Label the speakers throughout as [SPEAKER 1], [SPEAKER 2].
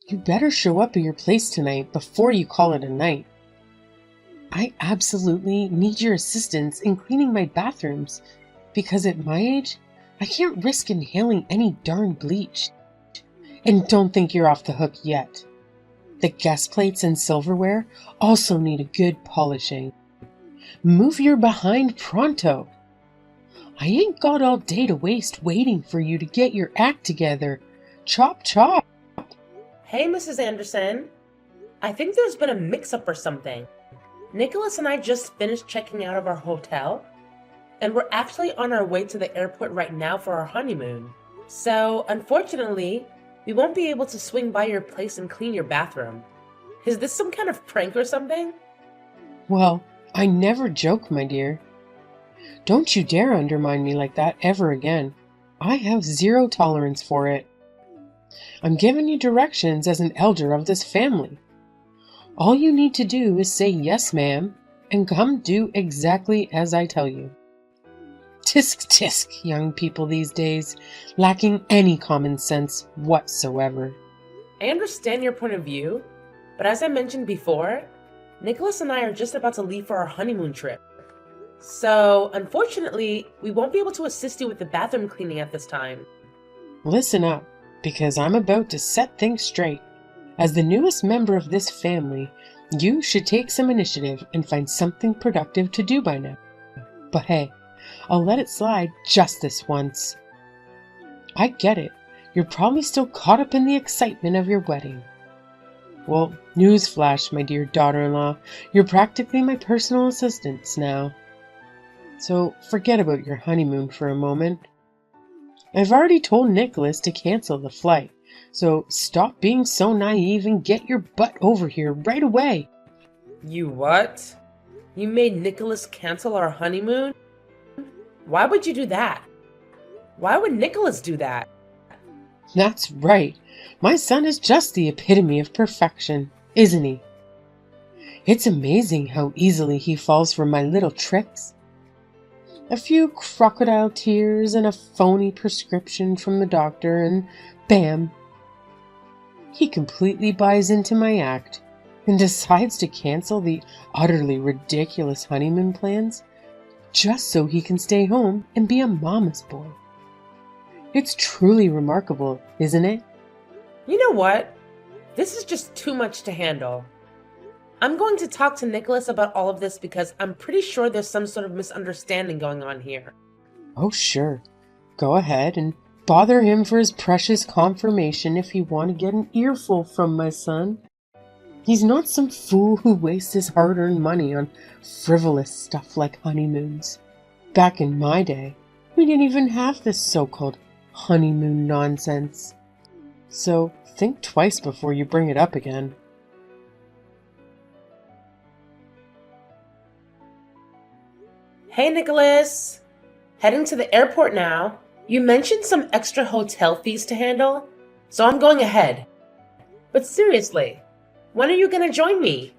[SPEAKER 1] You better show up at your place tonight before you call it a night. I absolutely need your assistance in cleaning my bathrooms, because at my age, I can't risk inhaling any darn bleach. And don't think you're off the hook yet. The guest plates and silverware also need a good polishing. Move your behind pronto. I ain't got all day to waste waiting for you to get your act together. Chop chop.
[SPEAKER 2] Hey, Mrs. Anderson. I think there's been a mix-up or something. Nicholas and I just finished checking out of our hotel, and we're actually on our way to the airport right now for our honeymoon. So, unfortunately, we won't be able to swing by your place and clean your bathroom. Is this some kind of prank or something?
[SPEAKER 1] Well, I never joke, my dear. Don't you dare undermine me like that ever again. I have zero tolerance for it. I'm giving you directions as an elder of this family. All you need to do is say yes, ma'am, and come do exactly as I tell you. Tisk tisk, young people these days, lacking any common sense whatsoever.
[SPEAKER 2] I understand your point of view, but as I mentioned before, Nicholas and I are just about to leave for our honeymoon trip. So, unfortunately, we won't be able to assist you with the bathroom cleaning at this time.
[SPEAKER 1] Listen up, because I'm about to set things straight. As the newest member of this family, you should take some initiative and find something productive to do by now. But hey, I'll let it slide just this once. I get it. You're probably still caught up in the excitement of your wedding. Well, newsflash, my dear daughter-in-law, you're practically my personal assistant now. So forget about your honeymoon for a moment. I've already told Nicholas to cancel the flight, so stop being so naive and get your butt over here right away.
[SPEAKER 2] You what? You made Nicholas cancel our honeymoon? Why would you do that? Why would Nicholas do that?
[SPEAKER 1] That's right. My son is just the epitome of perfection, isn't he? It's amazing how easily he falls for my little tricks. A few crocodile tears and a phony prescription from the doctor, and bam! He completely buys into my act and decides to cancel the utterly ridiculous honeymoon plans just so he can stay home and be a mama's boy. It's truly remarkable, isn't it?
[SPEAKER 2] You know what? This is just too much to handle. I'm going to talk to Nicholas about all of this because I'm pretty sure there's some sort of misunderstanding going on here.
[SPEAKER 1] Oh, sure. Go ahead and bother him for his precious confirmation if you want to get an earful from my son. He's not some fool who wastes his hard-earned money on frivolous stuff like honeymoons. Back in my day, we didn't even have this so-called honeymoon nonsense. So think twice before you bring it up again.
[SPEAKER 2] Hey, Nicholas! Heading to the airport now. You mentioned some extra hotel fees to handle, so I'm going ahead. But seriously, when are you gonna join me?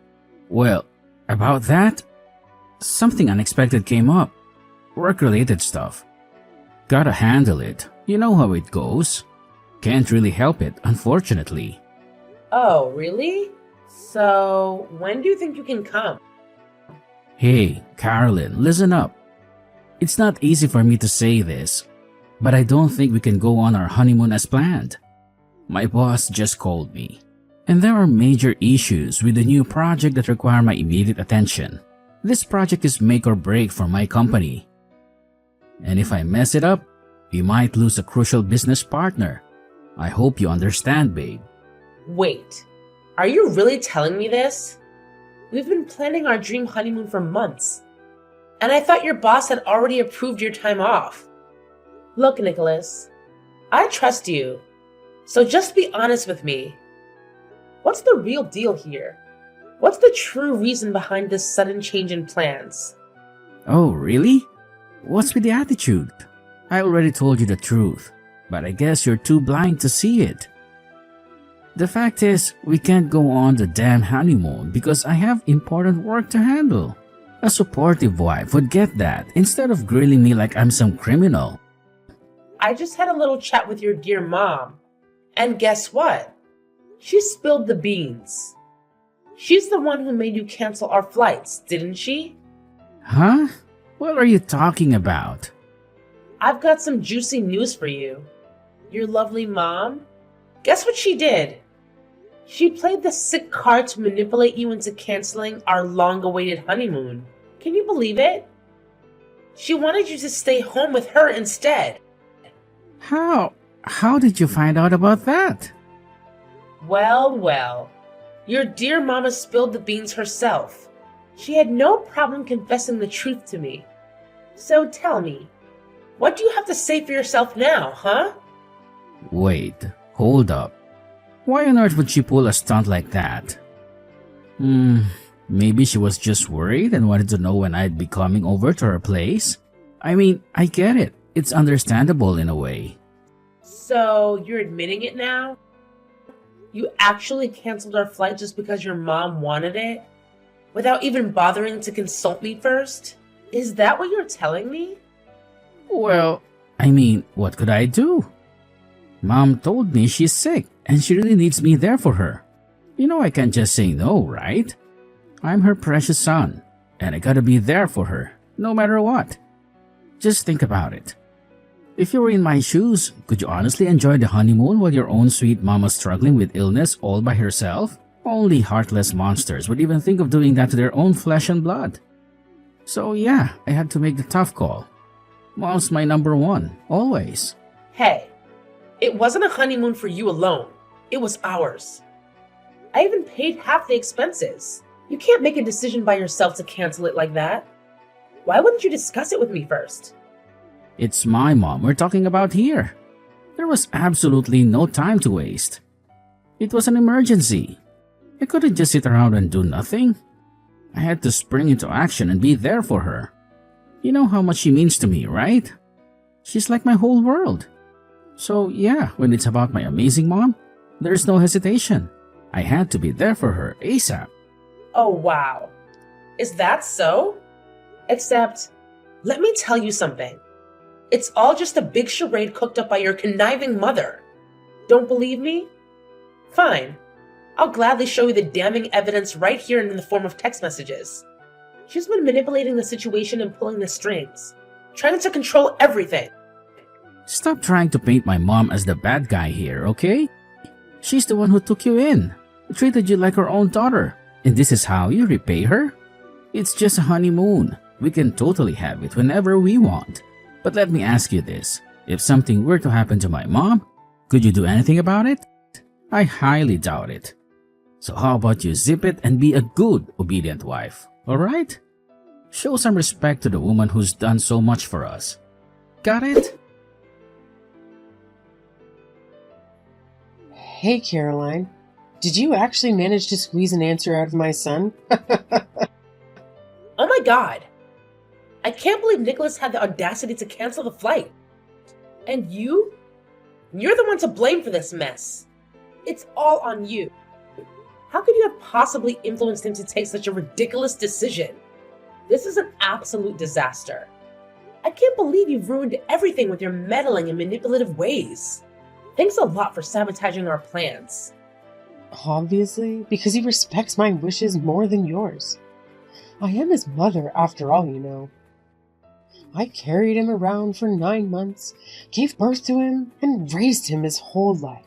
[SPEAKER 3] Well, about that, something unexpected came up. Work-related stuff. Gotta handle it. You know how it goes. Can't really help it, unfortunately.
[SPEAKER 2] Oh, really? So, when do you think you can come?
[SPEAKER 3] Hey, Carolyn, listen up. It's not easy for me to say this, but I don't think we can go on our honeymoon as planned. My boss just called me, and there are major issues with the new project that require my immediate attention. This project is make or break for my company. And if I mess it up, we might lose a crucial business partner. I hope you understand, babe.
[SPEAKER 2] Wait, are you really telling me this? We've been planning our dream honeymoon for months, and I thought your boss had already approved your time off. Look, Nicholas, I trust you, so just be honest with me. What's the real deal here? What's the true reason behind this sudden change in plans?
[SPEAKER 3] Oh, really? What's with the attitude? I already told you the truth, but I guess you're too blind to see it. The fact is, we can't go on the damn honeymoon because I have important work to handle. A supportive wife would get that instead of grilling me like I'm some criminal.
[SPEAKER 2] I just had a little chat with your dear mom, and guess what? She spilled the beans. She's the one who made you cancel our flights, didn't she?
[SPEAKER 3] Huh? What are you talking about?
[SPEAKER 2] I've got some juicy news for you. Your lovely mom? Guess what she did? She played the sick card to manipulate you into canceling our long-awaited honeymoon. Can you believe it? She wanted you to stay home with her instead.
[SPEAKER 3] How? How did you find out about that?
[SPEAKER 2] Well. Your dear mama spilled the beans herself. She had no problem confessing the truth to me. So tell me, what do you have to say for yourself now, huh?
[SPEAKER 3] Wait, hold up. Why on earth would she pull a stunt like that? Maybe she was just worried and wanted to know when I'd be coming over to her place? I mean, I get it. It's understandable in a way.
[SPEAKER 2] So, you're admitting it now? You actually canceled our flight just because your mom wanted it? Without even bothering to consult me first? Is that what you're telling me?
[SPEAKER 3] Well, I mean, what could I do? Mom told me she's sick and she really needs me there for her. You know I can't just say no, right? I'm her precious son, and I gotta be there for her, no matter what. Just think about it. If you were in my shoes, could you honestly enjoy the honeymoon while your own sweet mama's struggling with illness all by herself? Only heartless monsters would even think of doing that to their own flesh and blood. So yeah, I had to make the tough call. Mom's my number one, always.
[SPEAKER 2] Hey, it wasn't a honeymoon for you alone. It was ours. I even paid half the expenses. You can't make a decision by yourself to cancel it like that. Why wouldn't you discuss it with me first?
[SPEAKER 3] It's my mom we're talking about here. There was absolutely no time to waste. It was an emergency. I couldn't just sit around and do nothing. I had to spring into action and be there for her. You know how much she means to me, right? She's like my whole world. So yeah, when it's about my amazing mom, there's no hesitation. I had to be there for her ASAP.
[SPEAKER 2] Oh wow. Is that so? Except, let me tell you something. It's all just a big charade cooked up by your conniving mother. Don't believe me? Fine. I'll gladly show you the damning evidence right here in the form of text messages. She's been manipulating the situation and pulling the strings, trying to control everything.
[SPEAKER 3] Stop trying to paint my mom as the bad guy here, okay? She's the one who took you in, treated you like her own daughter, and this is how you repay her? It's just a honeymoon. We can totally have it whenever we want. But let me ask you this. If something were to happen to my mom, could you do anything about it? I highly doubt it. So how about you zip it and be a good, obedient wife, alright? Show some respect to the woman who's done so much for us. Got it?
[SPEAKER 1] Hey, Caroline. Did you actually manage to squeeze an answer out of my son?
[SPEAKER 2] Oh my god. I can't believe Nicholas had the audacity to cancel the flight. And you? You're the one to blame for this mess. It's all on you. How could you have possibly influenced him to take such a ridiculous decision? This is an absolute disaster. I can't believe you've ruined everything with your meddling and manipulative ways. Thanks a lot for sabotaging our plans.
[SPEAKER 1] Obviously, because he respects my wishes more than yours. I am his mother, after all, you know. I carried him around for 9 months, gave birth to him, and raised him his whole life.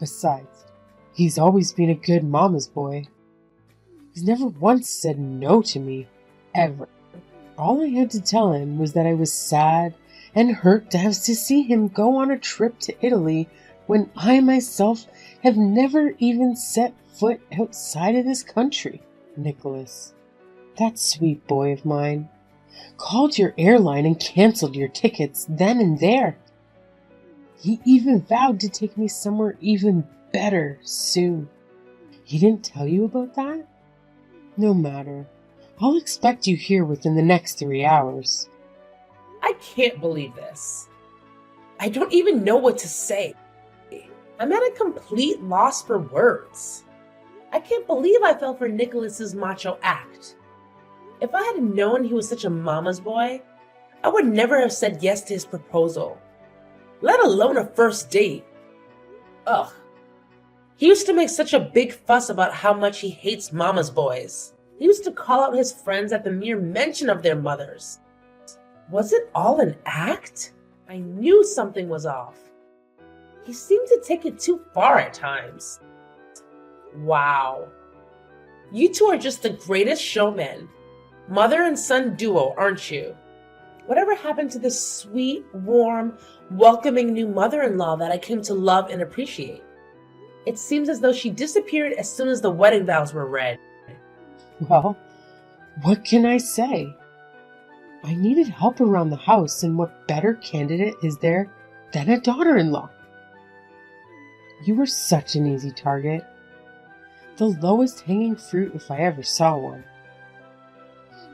[SPEAKER 1] Besides, he's always been a good mama's boy. He's never once said no to me, ever. All I had to tell him was that I was sad and hurt to have to see him go on a trip to Italy when I myself have never even set foot outside of this country. Nicholas, that sweet boy of mine, called your airline and canceled your tickets then and there. He even vowed to take me somewhere even better soon. He didn't tell you about that? No matter. I'll expect you here within the next 3 hours.
[SPEAKER 2] I can't believe this. I don't even know what to say. I'm at a complete loss for words. I can't believe I fell for Nicholas's macho act. If I had known he was such a mama's boy, I would never have said yes to his proposal, let alone a first date. Ugh. He used to make such a big fuss about how much he hates mama's boys. He used to call out his friends at the mere mention of their mothers. Was it all an act? I knew something was off. He seemed to take it too far at times. Wow. You two are just the greatest showmen. Mother and son duo, aren't you? Whatever happened to this sweet, warm, welcoming new mother-in-law that I came to love and appreciate? It seems as though she disappeared as soon as the wedding vows were read.
[SPEAKER 1] Well, what can I say? I needed help around the house, and what better candidate is there than a daughter-in-law? You were such an easy target. The lowest hanging fruit if I ever saw one.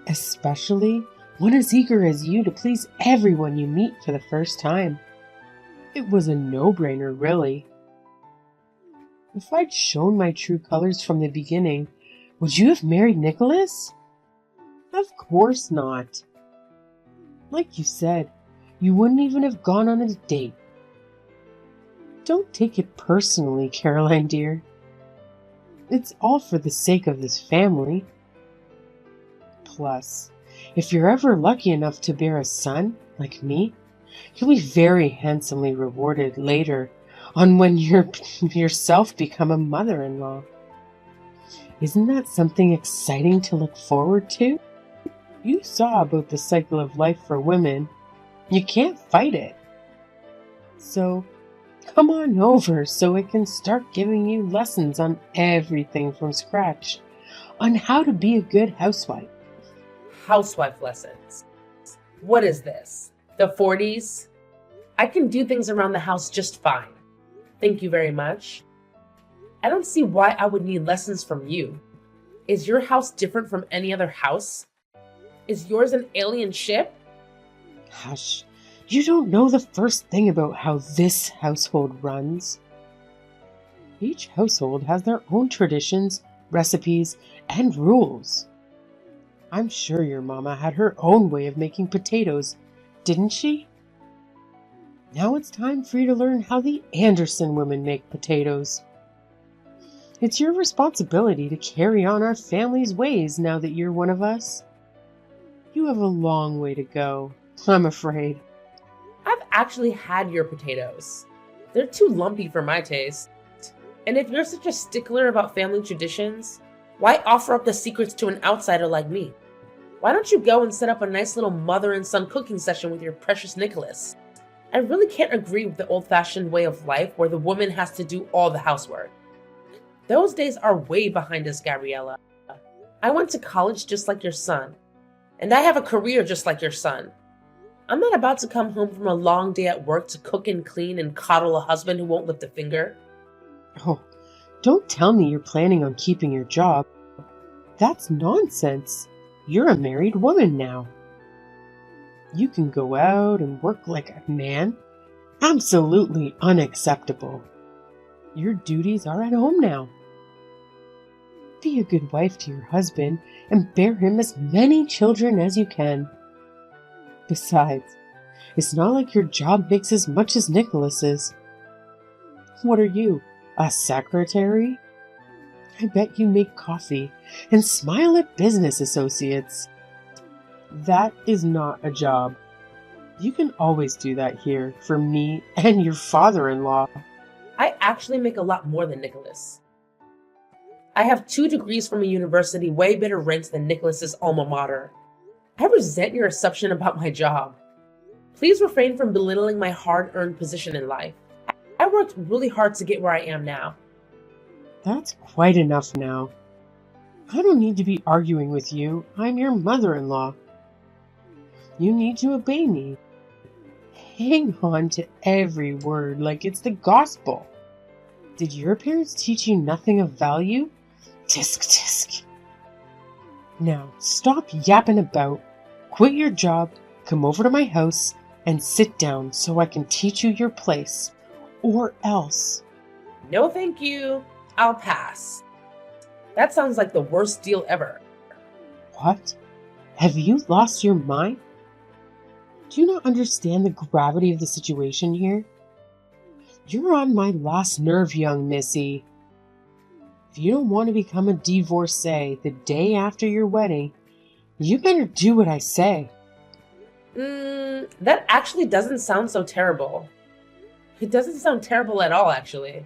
[SPEAKER 1] Especially one as eager as you to please everyone you meet for the first time. It was a no-brainer, really. If I'd shown my true colors from the beginning, would you have married Nicholas? Of course not. Like you said, you wouldn't even have gone on a date. Don't take it personally, Caroline dear. It's all for the sake of this family. Plus, if you're ever lucky enough to bear a son, like me, you'll be very handsomely rewarded later on when you yourself become a mother-in-law. Isn't that something exciting to look forward to? You saw about the cycle of life for women. You can't fight it. So, come on over so I can start giving you lessons on everything from scratch, on how to be a good housewife.
[SPEAKER 2] Housewife lessons. What is this? The 40s? I can do things around the house just fine. Thank you very much. I don't see why I would need lessons from you. Is your house different from any other house? Is yours an alien ship?
[SPEAKER 1] Hush, you don't know the first thing about how this household runs. Each household has their own traditions, recipes, and rules. I'm sure your mama had her own way of making potatoes, didn't she? Now it's time for you to learn how the Anderson women make potatoes. It's your responsibility to carry on our family's ways now that you're one of us. You have a long way to go, I'm afraid.
[SPEAKER 2] I've actually had your potatoes. They're too lumpy for my taste. And if you're such a stickler about family traditions, why offer up the secrets to an outsider like me? Why don't you go and set up a nice little mother and son cooking session with your precious Nicholas? I really can't agree with the old-fashioned way of life where the woman has to do all the housework. Those days are way behind us, Gabriella. I went to college just like your son, and I have a career just like your son. I'm not about to come home from a long day at work to cook and clean and coddle a husband who won't lift a finger.
[SPEAKER 1] Oh, don't tell me you're planning on keeping your job. That's nonsense. You're a married woman now. You can go out and work like a man. Absolutely unacceptable. Your duties are at home now. Be a good wife to your husband and bear him as many children as you can. Besides, it's not like your job makes as much as Nicholas's. What are you, a secretary? I bet you make coffee and smile at business associates. That is not a job. You can always do that here for me and your father-in-law.
[SPEAKER 2] I actually make a lot more than Nicholas. I have 2 degrees from a university way better ranked than Nicholas's alma mater. I resent your assumption about my job. Please refrain from belittling my hard-earned position in life. I worked really hard to get where I am now.
[SPEAKER 1] That's quite enough now. I don't need to be arguing with you. I'm your mother-in-law. You need to obey me. Hang on to every word like it's the gospel. Did your parents teach you nothing of value? Tisk tisk. Now, stop yapping about. Quit your job, come over to my house, and sit down so I can teach you your place. Or else.
[SPEAKER 2] No thank you. I'll pass. That sounds like the worst deal ever.
[SPEAKER 1] What? Have you lost your mind? Do you not understand the gravity of the situation here? You're on my last nerve, young missy. If you don't want to become a divorcee the day after your wedding, you better do what I say.
[SPEAKER 2] That actually doesn't sound so terrible. It doesn't sound terrible at all, actually.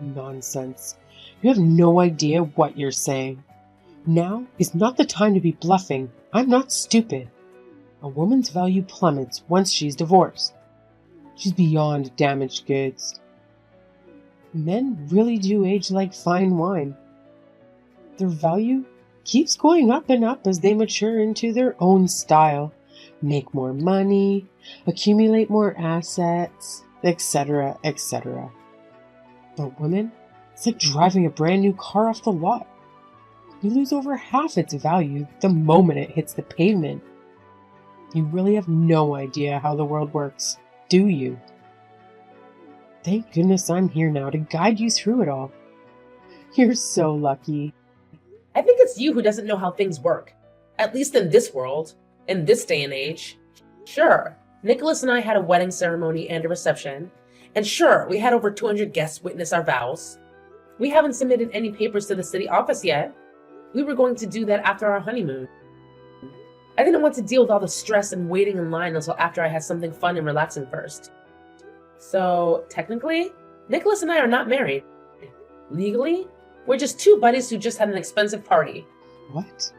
[SPEAKER 1] Nonsense. You have no idea what you're saying. Now is not the time to be bluffing. I'm not stupid. A woman's value plummets once she's divorced. She's beyond damaged goods. Men really do age like fine wine. Their value keeps going up and up as they mature into their own style, make more money, accumulate more assets, etc., etc. But women, it's like driving a brand new car off the lot. You lose over half its value the moment it hits the pavement. You really have no idea how the world works, do you? Thank goodness I'm here now to guide you through it all. You're so lucky.
[SPEAKER 2] I think it's you who doesn't know how things work. At least in this world, in this day and age. Sure, Nicholas and I had a wedding ceremony and a reception. And sure, we had over 200 guests witness our vows. We haven't submitted any papers to the city office yet. We were going to do that after our honeymoon. I didn't want to deal with all the stress and waiting in line until after I had something fun and relaxing first. So, technically, Nicholas and I are not married. Legally, we're just two buddies who just had an expensive party.
[SPEAKER 1] What?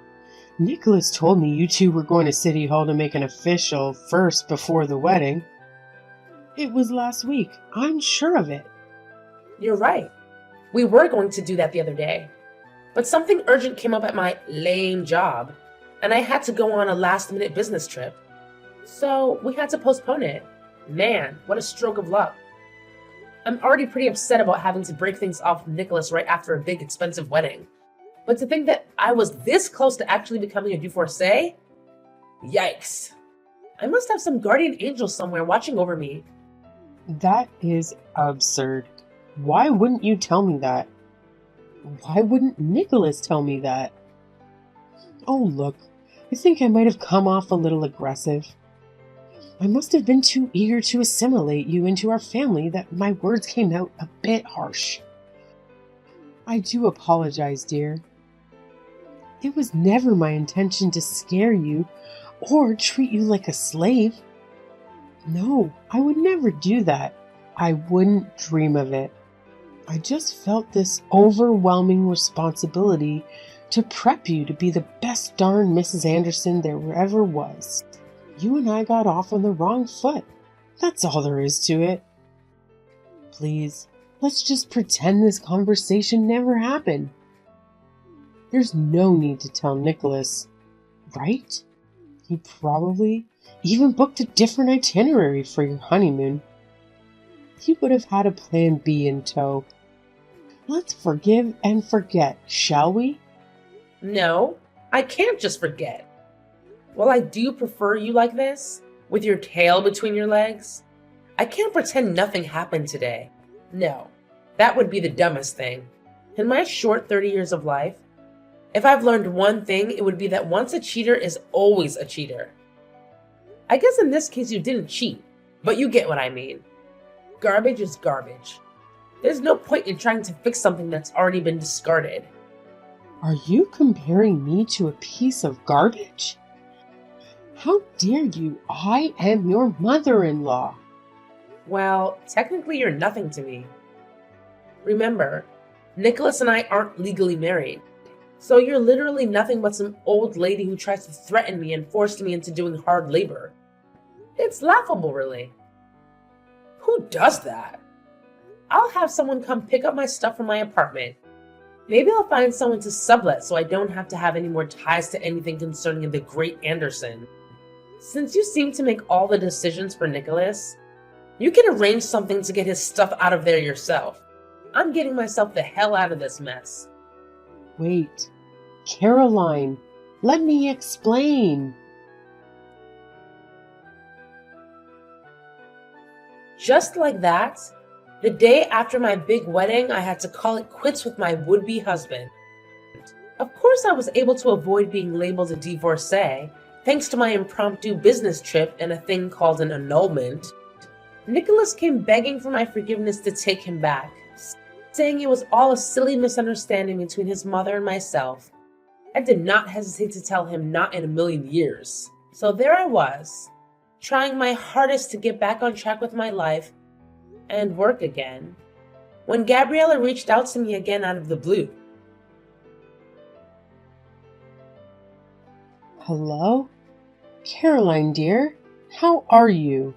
[SPEAKER 1] Nicholas told me you two were going to City Hall to make an official first before the wedding. It was last week. I'm sure of it.
[SPEAKER 2] You're right. We were going to do that the other day. But something urgent came up at my lame job, and I had to go on a last-minute business trip. So we had to postpone it. Man, what a stroke of luck. I'm already pretty upset about having to break things off with Nicholas right after a big expensive wedding. But to think that I was this close to actually becoming a divorcee? Yikes. I must have some guardian angel somewhere watching over me.
[SPEAKER 1] That is absurd. Why wouldn't you tell me that? Why wouldn't Nicholas tell me that? Oh, look, I think I might have come off a little aggressive. I must have been too eager to assimilate you into our family that my words came out a bit harsh. I do apologize, dear. It was never my intention to scare you or treat you like a slave. No, I would never do that. I wouldn't dream of it. I just felt this overwhelming responsibility to prep you to be the best darn Mrs. Anderson there ever was. You and I got off on the wrong foot. That's all there is to it. Please, let's just pretend this conversation never happened. There's no need to tell Nicholas, right? He probably even booked a different itinerary for your honeymoon. He would have had a plan B in tow. Let's forgive and forget, shall we?
[SPEAKER 2] No, I can't just forget. While I do prefer you like this, with your tail between your legs, I can't pretend nothing happened today. No, that would be the dumbest thing. In my short 30 years of life, if I've learned one thing, it would be that once a cheater is always a cheater. I guess in this case you didn't cheat, but you get what I mean. Garbage is garbage. There's no point in trying to fix something that's already been discarded.
[SPEAKER 1] Are you comparing me to a piece of garbage? How dare you? I am your mother-in-law.
[SPEAKER 2] Well, technically you're nothing to me. Remember, Nicholas and I aren't legally married. So you're literally nothing but some old lady who tries to threaten me and force me into doing hard labor. It's laughable, really. Who does that? I'll have someone come pick up my stuff from my apartment. Maybe I'll find someone to sublet so I don't have to have any more ties to anything concerning the great Anderson. Since you seem to make all the decisions for Nicholas, you can arrange something to get his stuff out of there yourself. I'm getting myself the hell out of this mess.
[SPEAKER 1] Wait, Caroline, let me explain.
[SPEAKER 2] Just like that, the day after my big wedding, I had to call it quits with my would-be husband. Of course, I was able to avoid being labeled a divorcee, thanks to my impromptu business trip and a thing called an annulment. Nicholas came begging for my forgiveness to take him back, saying it was all a silly misunderstanding between his mother and myself. I did not hesitate to tell him not in a million years. So there I was, trying my hardest to get back on track with my life and work again, when Gabriella reached out to me again out of the blue.
[SPEAKER 1] Hello? Caroline, dear, how are you?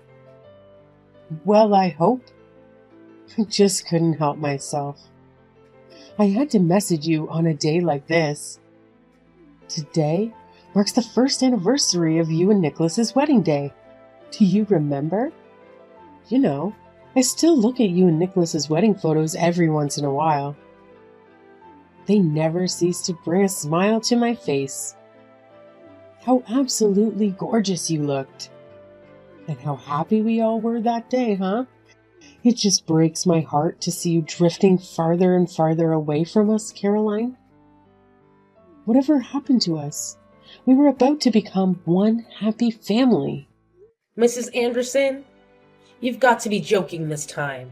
[SPEAKER 1] Well, I hope. I just couldn't help myself. I had to message you on a day like this. Today marks the first anniversary of you and Nicholas's wedding day. Do you remember? You know, I still look at you and Nicholas's wedding photos every once in a while. They never cease to bring a smile to my face. How absolutely gorgeous you looked. And how happy we all were that day, huh? It just breaks my heart to see you drifting farther and farther away from us, Caroline. Whatever happened to us? We were about to become one happy family.
[SPEAKER 2] Mrs. Anderson, you've got to be joking this time.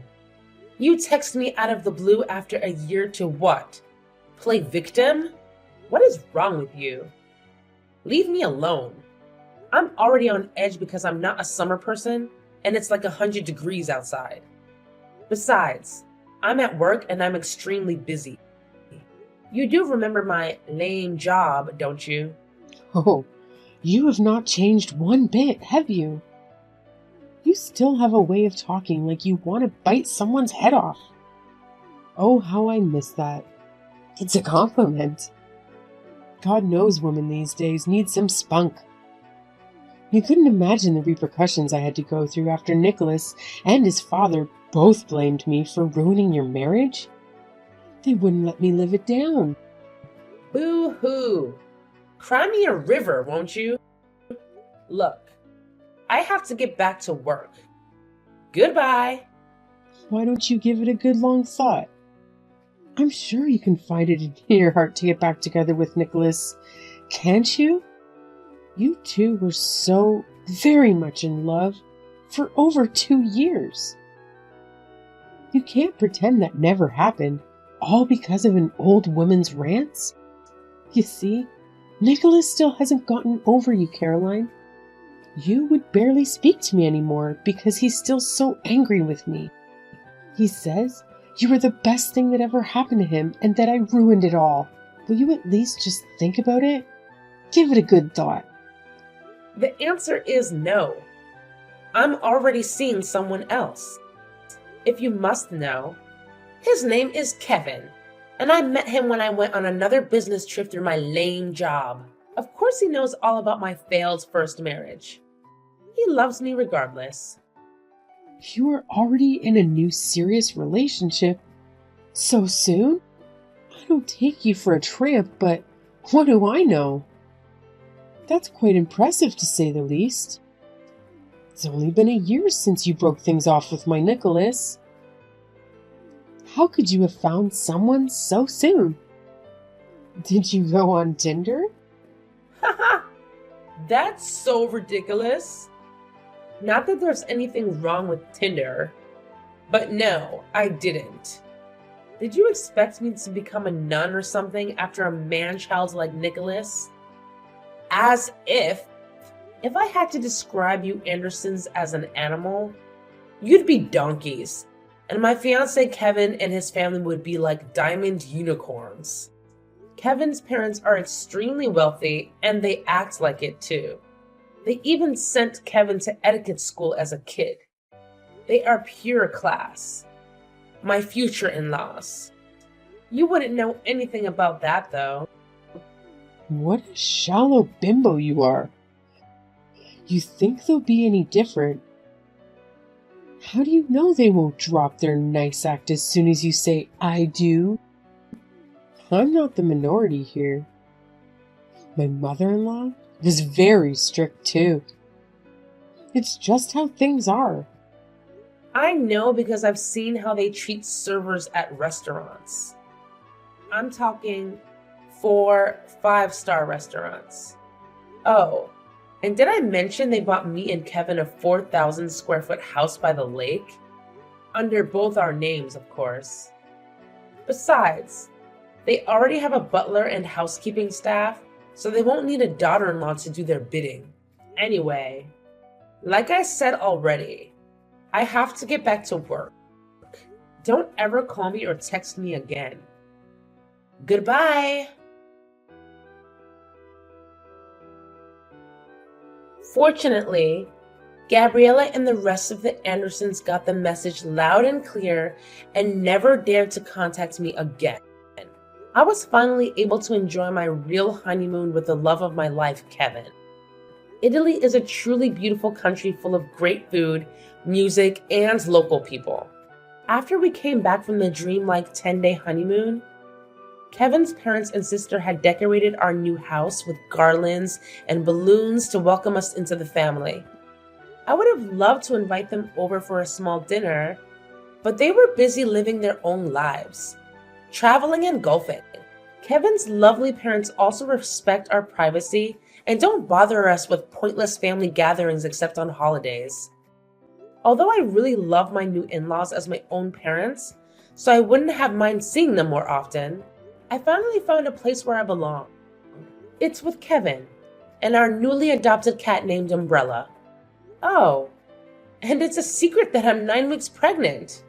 [SPEAKER 2] You text me out of the blue after a year to what? Play victim? What is wrong with you? Leave me alone. I'm already on edge because I'm not a summer person and it's like 100 degrees outside. Besides, I'm at work and I'm extremely busy. You do remember my lame job, don't you?
[SPEAKER 1] Oh, you have not changed one bit, have you? You still have a way of talking like you want to bite someone's head off. Oh, how I miss that. It's a compliment. God knows women these days need some spunk. You couldn't imagine the repercussions I had to go through after Nicholas and his father both blamed me for ruining your marriage. They wouldn't let me live it down.
[SPEAKER 2] Boo-hoo. Cry me a river, won't you? Look, I have to get back to work. Goodbye.
[SPEAKER 1] Why don't you give it a good long thought? I'm sure you can find it in your heart to get back together with Nicholas. Can't you? You two were so very much in love for over 2 years. You can't pretend that never happened, all because of an old woman's rants. You see, Nicholas still hasn't gotten over you, Caroline. You would barely speak to me anymore because he's still so angry with me. He says you were the best thing that ever happened to him and that I ruined it all. Will you at least just think about it? Give it a good thought.
[SPEAKER 2] The answer is no. I'm already seeing someone else. If you must know, his name is Kevin, and I met him when I went on another business trip through my lame job. Of course he knows all about my failed first marriage. He loves me regardless.
[SPEAKER 1] You are already in a new serious relationship? So soon? I don't take you for a tramp, but what do I know? That's quite impressive to say the least. It's only been a year since you broke things off with my Nicholas. How could you have found someone so soon? Did you go on Tinder?
[SPEAKER 2] Haha, that's so ridiculous. Not that there's anything wrong with Tinder, but no, I didn't. Did you expect me to become a nun or something after a man-child like Nicholas? As if I had to describe you Andersons as an animal, you'd be donkeys, and my fiancé Kevin and his family would be like diamond unicorns. Kevin's parents are extremely wealthy, and they act like it too. They even sent Kevin to etiquette school as a kid. They are pure class. My future in-laws. You wouldn't know anything about that, though.
[SPEAKER 1] What a shallow bimbo you are. You think they'll be any different? How do you know they won't drop their nice act as soon as you say, I do? I'm not the minority here. My mother-in-law was very strict too. It's just how things are.
[SPEAKER 2] I know because I've seen how they treat servers at restaurants. I'm talking 4-5-star restaurants. Oh, and did I mention they bought me and Kevin a 4,000 square foot house by the lake? Under both our names, of course. Besides, they already have a butler and housekeeping staff, so they won't need a daughter-in-law to do their bidding. Anyway, like I said already, I have to get back to work. Don't ever call me or text me again. Goodbye. Fortunately, Gabriella and the rest of the Andersons got the message loud and clear and never dared to contact me again. I was finally able to enjoy my real honeymoon with the love of my life, Kevin. Italy is a truly beautiful country full of great food, music, and local people. After we came back from the dreamlike 10-day honeymoon, Kevin's parents and sister had decorated our new house with garlands and balloons to welcome us into the family. I would have loved to invite them over for a small dinner, but they were busy living their own lives, traveling and golfing. Kevin's lovely parents also respect our privacy and don't bother us with pointless family gatherings except on holidays. Although I really love my new in-laws as my own parents, so I wouldn't have mind seeing them more often, I finally found a place where I belong. It's with Kevin and our newly adopted cat named Umbrella. Oh, and it's a secret that I'm 9 weeks pregnant.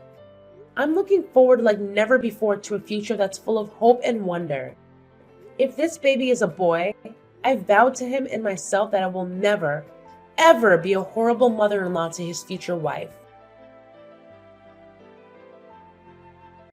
[SPEAKER 2] I'm looking forward like never before to a future that's full of hope and wonder. If this baby is a boy, I've vowed to him and myself that I will never, ever be a horrible mother-in-law to his future wife.